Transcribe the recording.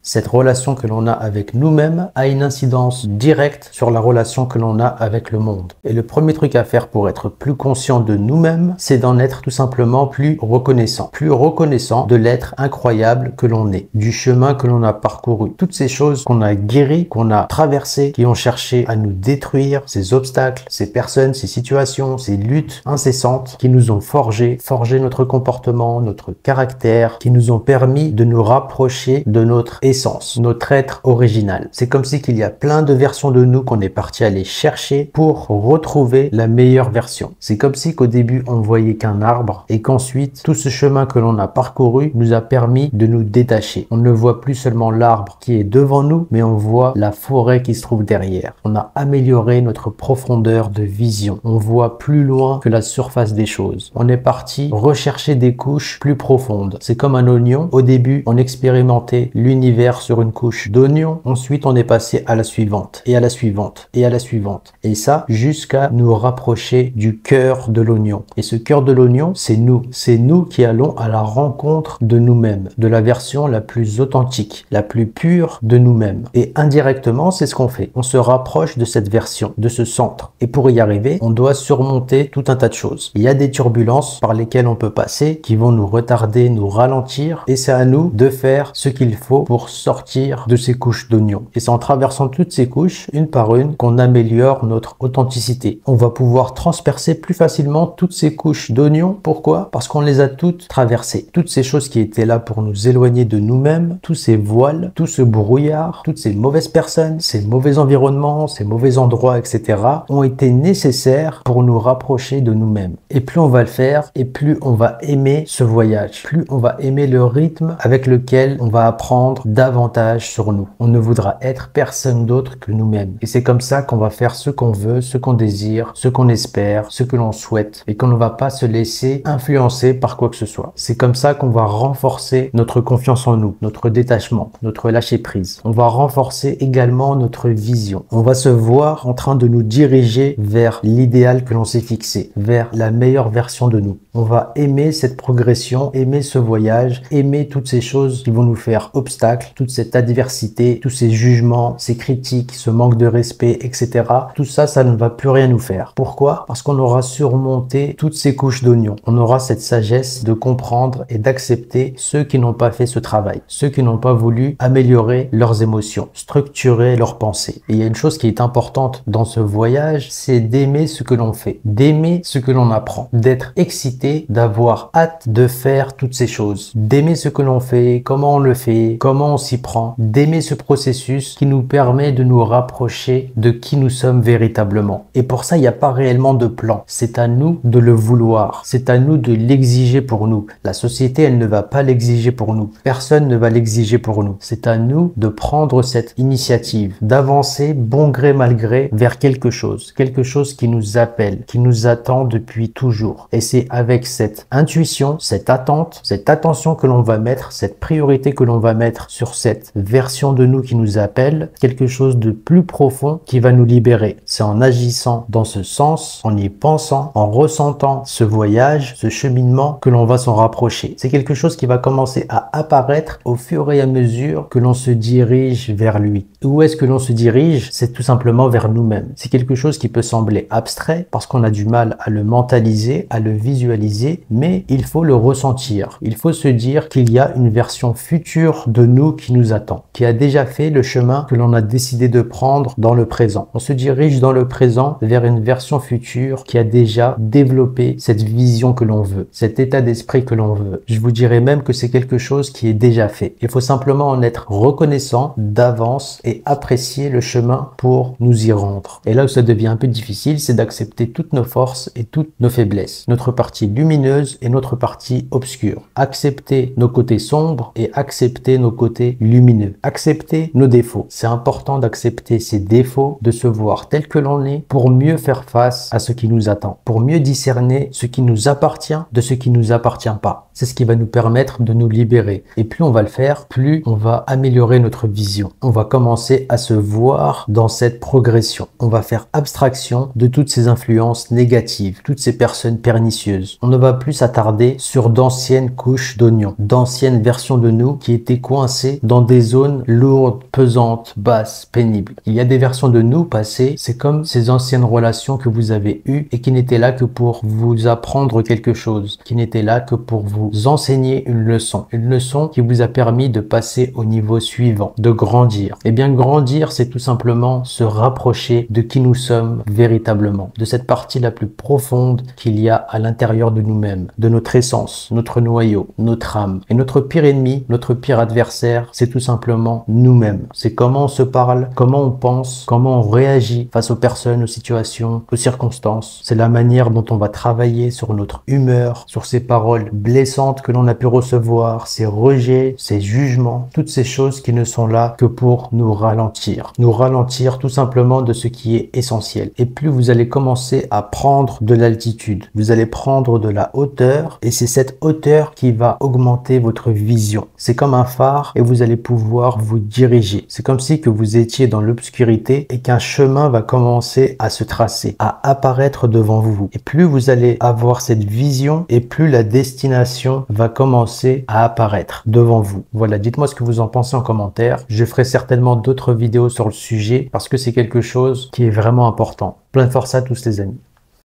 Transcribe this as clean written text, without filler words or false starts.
Cette relation que l'on a avec nous-mêmes a une incidence directe sur la relation que l'on a avec le monde. Et le premier truc à faire pour être plus conscient de nous-mêmes, c'est d'en être tout simplement plus reconnaissant de l'être incroyable que l'on est, du chemin que l'on a parcouru. Toutes ces choses qu'on a guéries, qu'on a traversées, qui ont cherché à nous détruire, ces obstacles, ces personnes, ces situations, ces luttes incessantes qui nous ont forgé notre comportement, notre caractère, qui nous ont permis de nous rapprocher de notre essence, notre être original. C'est comme si qu'il y a plein de versions de nous qu'on est parti aller chercher pour retrouver la meilleure version. C'est comme si qu'au début on voyait qu'un arbre et qu'ensuite tout ce chemin que l'on a parcouru nous a permis de nous détacher. On ne voit plus seulement l'arbre qui est devant nous, mais on voit la forêt qui se trouve derrière. On a amélioré notre profondeur de vision. On voit plus loin que la surface des choses. On est parti rechercher des couches plus profondes. C'est comme un oignon. Au début, on expérimentait l'univers sur une couche d'oignon. Ensuite, on est passé à la suivante, et à la suivante, et à la suivante. Et ça, jusqu'à nous rapprocher du cœur de l'oignon. Et ce cœur de l'oignon, c'est nous. C'est nous qui allons à la rencontre de nous-mêmes, de la version la plus authentique, la plus pure de nous-mêmes. Et indirectement, c'est ce qu'on fait. On se rapproche de cette version, de ce centre. Et pour y arriver, on doit surmonter tout un tas de choses. Il y a des turbulences par lesquelles on peut passer, qui vont nous retarder, nous ralentir. Et c'est à nous de faire ce qu'il faut pour sortir de ces couches d'oignons. Et c'est en traversant toutes ces couches, une par une, qu'on améliore notre authenticité. On va pouvoir transpercer plus facilement toutes ces couches d'oignons. Pourquoi? Parce qu'on les a toutes traversées. Toutes ces choses qui étaient là pour nous éloigner de nous-mêmes, tous ces voiles, tout ce brouillard, toutes ces mauvaises personnes, ces mauvais environnements, ces mauvais endroits, etc. ont été nécessaires pour nous rapprocher de nous-mêmes. Et plus on va le faire, et plus on va aimer ce voyage, plus on va aimer le rythme avec lequel on va apprendre davantage sur nous. On ne voudra être personne d'autre que nous-mêmes. Et c'est comme ça qu'on va faire ce qu'on veut, ce qu'on désire, ce qu'on espère, ce que l'on souhaite, et qu'on ne va pas se laisser influencer par quoi que ce soit. C'est comme ça qu'on va renforcer notre confiance en nous, notre détachement, notre lâcher-prise. On va renforcer également notre vision. On va se voir en train de nous diriger vers l'idéal que l'on s'est fixé, vers la meilleure version de nous. On va aimer cette progression, aimer ce voyage, aimer toutes ces choses qui vont nous faire obstacle, toute cette adversité, tous ces jugements, ces critiques, ce manque de respect, etc. Tout ça, ça ne va plus rien nous faire. Pourquoi? Parce qu'on aura surmonté toutes ces couches d'oignons. On aura cette sagesse de comprendre et d'accepter ceux qui n'ont pas fait ce travail, ceux qui n'ont pas voulu améliorer leurs émotions, structurer leurs pensées. Et il y a une chose qui est importante dans ce voyage, c'est d'aimer ce que l'on fait, d'aimer ce que l'on apprend, d'être excité, d'avoir hâte de faire toutes ces choses, d'aimer ce que l'on fait, comment on le fait, comment on s'y prend, d'aimer ce processus qui nous permet de nous rapprocher de qui nous sommes véritablement. Et pour ça, il n'y a pas réellement de plan. C'est à nous de le vouloir. C'est à nous de l'exiger pour nous. La société, elle ne va pas l'exiger pour nous. Personne ne va l'exiger pour nous. C'est à nous de prendre cette initiative, d'avancer bon gré mal gré vers quelque chose qui nous appelle, qui nous attend depuis toujours. Et c'est avec cette intuition, cette attente, cette attention que l'on va mettre, cette priorité que l'on va mettre sur cette version de nous qui nous appelle, quelque chose de plus profond qui va nous libérer. C'est en agissant dans ce sens, en y pensant, en ressentant ce voyage, ce cheminement que l'on va s'en rapprocher. C'est quelque chose qui va commencer à apparaître au fur et à mesure que l'on se dirige vers lui. Où est-ce que l'on se dirige? C'est tout simplement vers nous-mêmes. C'est quelque chose qui peut sembler abstrait parce qu'on a du mal à le mentaliser, à le visualiser, mais il faut le ressentir. Il faut se dire qu'il y a une version future de nous qui nous attend, qui a déjà fait le chemin que l'on a décidé de prendre dans le présent. On se dirige dans le présent vers une version future qui a déjà développé cette vision que l'on veut, cet état d'esprit que l'on veut. Je vous dirais même que c'est quelque chose qui est déjà fait. Il faut simplement en être reconnaissant d'avance et apprécier le chemin pour nous y rendre. Et là où ça devient un peu difficile, c'est d'accepter toutes nos forces et toutes nos faiblesses, notre partie lumineuse et notre partie obscure. Accepter nos côtés sombres et accepter nos côtés lumineux. Accepter nos défauts. C'est important d'accepter ces défauts, de se voir tel que l'on est pour mieux faire face à ce qui nous attend, pour mieux discerner ce qui nous appartient de ce qui nous appartient pas. C'est ce qui va nous permettre de nous libérer. Et plus on va le faire, plus on va améliorer notre vision. On va commencer à se voir dans cette progression. On va faire abstraction de toutes ces influences négatives, toutes ces personnes pernicieuses. On ne va plus s'attarder sur d'anciennes couches d'oignons, d'anciennes versions de nous qui étaient coincées dans des zones lourdes, pesantes, basses, pénibles. Il y a des versions de nous passées, c'est comme ces anciennes relations que vous avez eues et qui n'étaient là que pour vous apprendre quelque chose, qui n'étaient là que pour vous enseigner une leçon qui vous a permis de passer au niveau suivant, de grandir. Et bien grandir, c'est tout simplement se rapprocher de qui nous sommes véritablement, de cette partie la plus profonde qu'il y a à l'intérieur de nous-mêmes, de notre essence, notre noyau, notre âme. Et notre pire ennemi, notre pire adversaire, c'est tout simplement nous-mêmes. C'est comment on se parle, comment on pense, comment on réagit face aux personnes, aux situations, aux circonstances. C'est la manière dont on va travailler sur notre humeur, sur ces paroles blessantes que l'on a pu recevoir, ces rejets, ces jugements, toutes ces choses qui ne sont là que pour nous ralentir tout simplement de ce qui est essentiel. Et plus vous allez commencer à prendre de l'altitude, vous allez prendre de la hauteur, et c'est cette hauteur qui va augmenter votre vision. C'est comme un phare et vous allez pouvoir vous diriger. C'est comme si que vous étiez dans l'obscurité et qu'un chemin va commencer à se tracer, à apparaître devant vous. Et plus vous allez avoir cette vision et plus la destination va commencer à apparaître devant vous. Voilà, dites-moi ce que vous en pensez en commentaire. Je ferai certainement d'autres vidéos sur le sujet parce que c'est quelque chose qui est vraiment important. Plein de force à tous les amis.